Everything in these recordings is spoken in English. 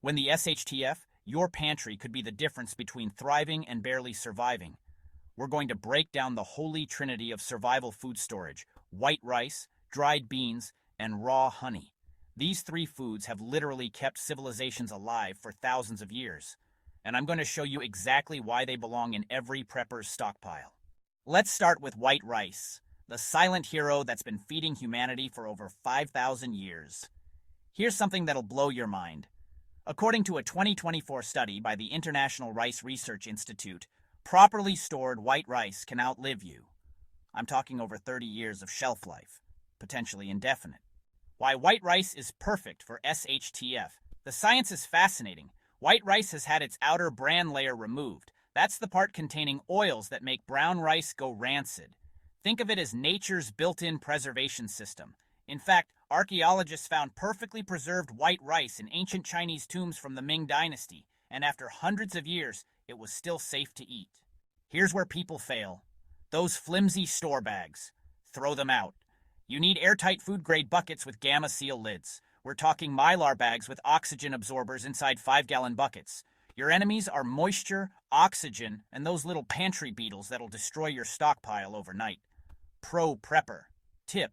When the SHTF, your pantry could be the difference between thriving and barely surviving. We're going to break down the holy trinity of survival food storage: white rice, dried beans, and raw honey. These three foods have literally kept civilizations alive for thousands of years, and I'm going to show you exactly why they belong in every prepper's stockpile. Let's start with white rice, the silent hero that's been feeding humanity for over 5,000 years. Here's something that'll blow your mind. According to a 2024 study by the International Rice Research Institute, properly stored white rice can outlive you. I'm talking over 30 years of shelf life, potentially indefinite. Why white rice is perfect for SHTF. The science is fascinating. White rice has had its outer bran layer removed. That's the part containing oils that make brown rice go rancid. Think of it as nature's built-in preservation system. In fact, archaeologists found perfectly preserved white rice in ancient Chinese tombs from the Ming Dynasty, and after hundreds of years, it was still safe to eat. Here's where people fail. Those flimsy store bags. Throw them out. You need airtight food-grade buckets with Gamma Seal lids. We're talking Mylar bags with oxygen absorbers inside 5-gallon buckets. Your enemies are moisture, oxygen, and those little pantry beetles that'll destroy your stockpile overnight. Pro prepper. Tip: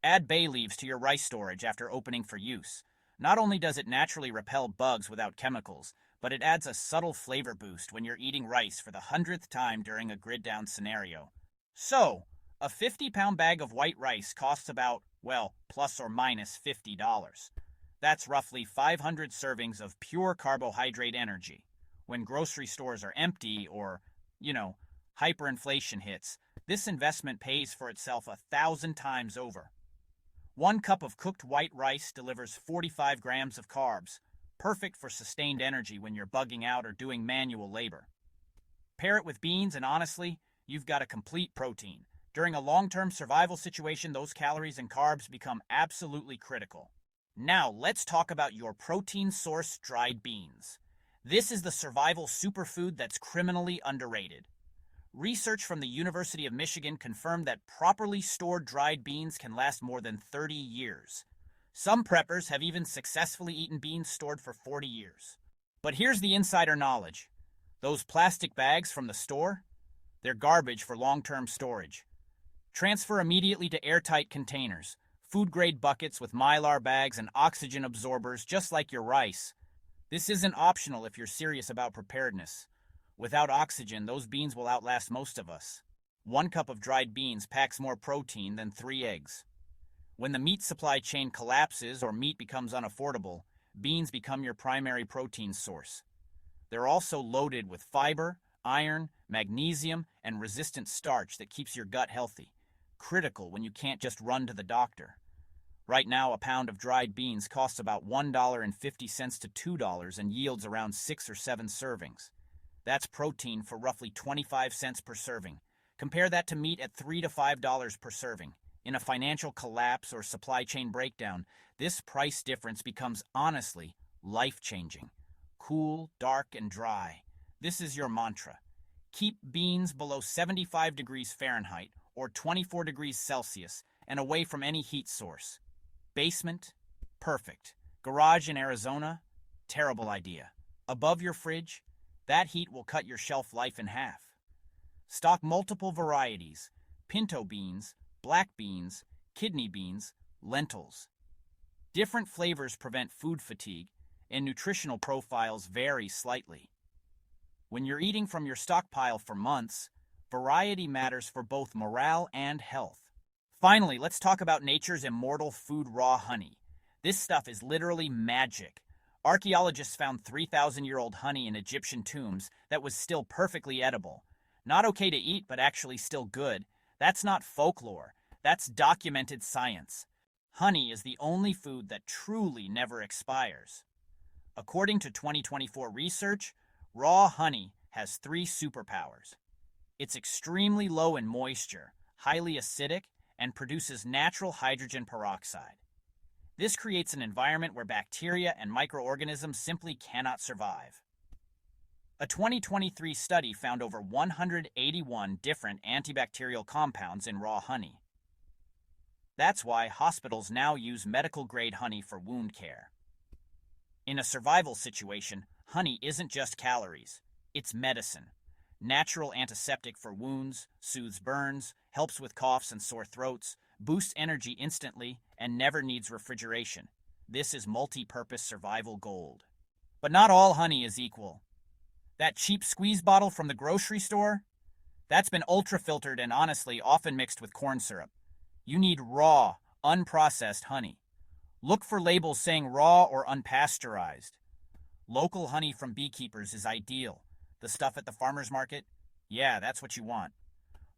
add bay leaves to your rice storage after opening for use. Not only does it naturally repel bugs without chemicals, but it adds a subtle flavor boost when you're eating rice for the 100th time during a grid-down scenario. So, a 50-pound bag of white rice costs about, well, plus or minus $50. That's roughly 500 servings of pure carbohydrate energy. When grocery stores are empty or, hyperinflation hits, this investment pays for itself 1,000 times over. 1 cup of cooked white rice delivers 45 grams of carbs, perfect for sustained energy when you're bugging out or doing manual labor. Pair it with beans and honestly, you've got a complete protein. During a long-term survival situation, those calories and carbs become absolutely critical. Now, let's talk about your protein source: dried beans. This is the survival superfood that's criminally underrated. Research from the University of Michigan confirmed that properly stored dried beans can last more than 30 years. Some preppers have even successfully eaten beans stored for 40 years. But here's the insider knowledge. Those plastic bags from the store? They're garbage for long-term storage. Transfer immediately to airtight containers, food-grade buckets with Mylar bags and oxygen absorbers just like your rice. This isn't optional if you're serious about preparedness. Without oxygen, those beans will outlast most of us. 1 cup of dried beans packs more protein than 3 eggs. When the meat supply chain collapses or meat becomes unaffordable, beans become your primary protein source. They're also loaded with fiber, iron, magnesium, and resistant starch that keeps your gut healthy. Critical when you can't just run to the doctor. Right now, a pound of dried beans costs about $1.50 to $2 and yields around 6 or 7 servings. That's protein for roughly 25 cents per serving. Compare that to meat at $3 to $5 per serving. In a financial collapse or supply chain breakdown, this price difference becomes honestly life-changing. Cool, dark, and dry. This is your mantra. Keep beans below 75 degrees Fahrenheit or 24 degrees Celsius and away from any heat source. Basement? Perfect. Garage in Arizona? Terrible idea. Above your fridge? That heat will cut your shelf life in half. Stock multiple varieties: pinto beans, black beans, kidney beans, lentils. Different flavors prevent food fatigue, and nutritional profiles vary slightly. When you're eating from your stockpile for months, variety matters for both morale and health. Finally, let's talk about nature's immortal food: raw honey. This stuff is literally magic. Archaeologists found 3,000-year-old honey in Egyptian tombs that was still perfectly edible. Not okay to eat, but actually still good. That's not folklore. That's documented science. Honey is the only food that truly never expires. According to 2024 research, raw honey has 3 superpowers. It's extremely low in moisture, highly acidic, and produces natural hydrogen peroxide. This creates an environment where bacteria and microorganisms simply cannot survive. A 2023 study found over 181 different antibacterial compounds in raw honey. That's why hospitals now use medical-grade honey for wound care. In a survival situation, honey isn't just calories, it's medicine. Natural antiseptic for wounds, soothes burns, helps with coughs and sore throats, boosts energy instantly, and never needs refrigeration. This is multi-purpose survival gold. But not all honey is equal. That cheap squeeze bottle from the grocery store? That's been ultra-filtered and honestly often mixed with corn syrup. You need raw, unprocessed honey. Look for labels saying raw or unpasteurized. Local honey from beekeepers is ideal. The stuff at the farmer's market? Yeah, that's what you want.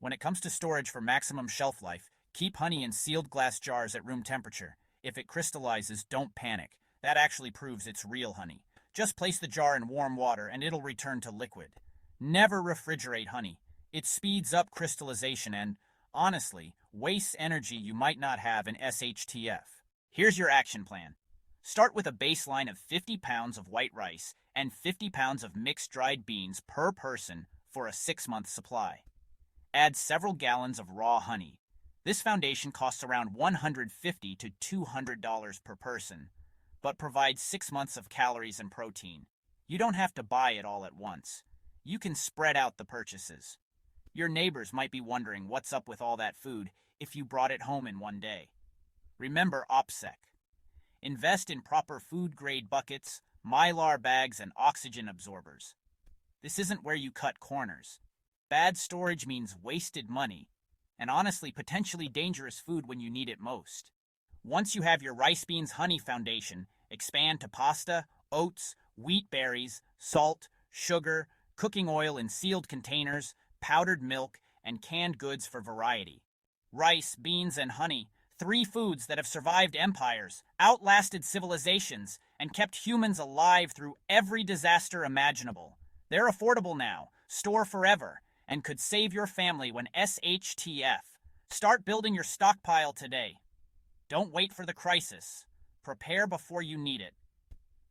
When it comes to storage for maximum shelf life, keep honey in sealed glass jars at room temperature. If it crystallizes, don't panic. That actually proves it's real honey. Just place the jar in warm water and it'll return to liquid. Never refrigerate honey. It speeds up crystallization and, honestly, wastes energy you might not have in SHTF. Here's your action plan. Start with a baseline of 50 pounds of white rice and 50 pounds of mixed dried beans per person for a 6-month supply. Add several gallons of raw honey. This foundation costs around $150 to $200 per person, but provides 6 months of calories and protein. You don't have to buy it all at once. You can spread out the purchases. Your neighbors might be wondering what's up with all that food if you brought it home in one day. Remember OPSEC. Invest in proper food-grade buckets, Mylar bags, and oxygen absorbers. This isn't where you cut corners. Bad storage means wasted money, and honestly potentially dangerous food when you need it most. Once you have your rice beans honey foundation, expand to pasta, oats, wheat berries, salt, sugar, cooking oil in sealed containers, powdered milk, and canned goods for variety. Rice, beans, and honey, 3 foods that have survived empires, outlasted civilizations, and kept humans alive through every disaster imaginable. They're affordable now, store forever, and could save your family when SHTF. Start building your stockpile today. Don't wait for the crisis. Prepare before you need it.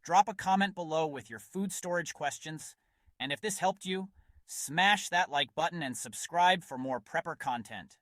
Drop a comment below with your food storage questions, and if this helped you, smash that like button and subscribe for more prepper content.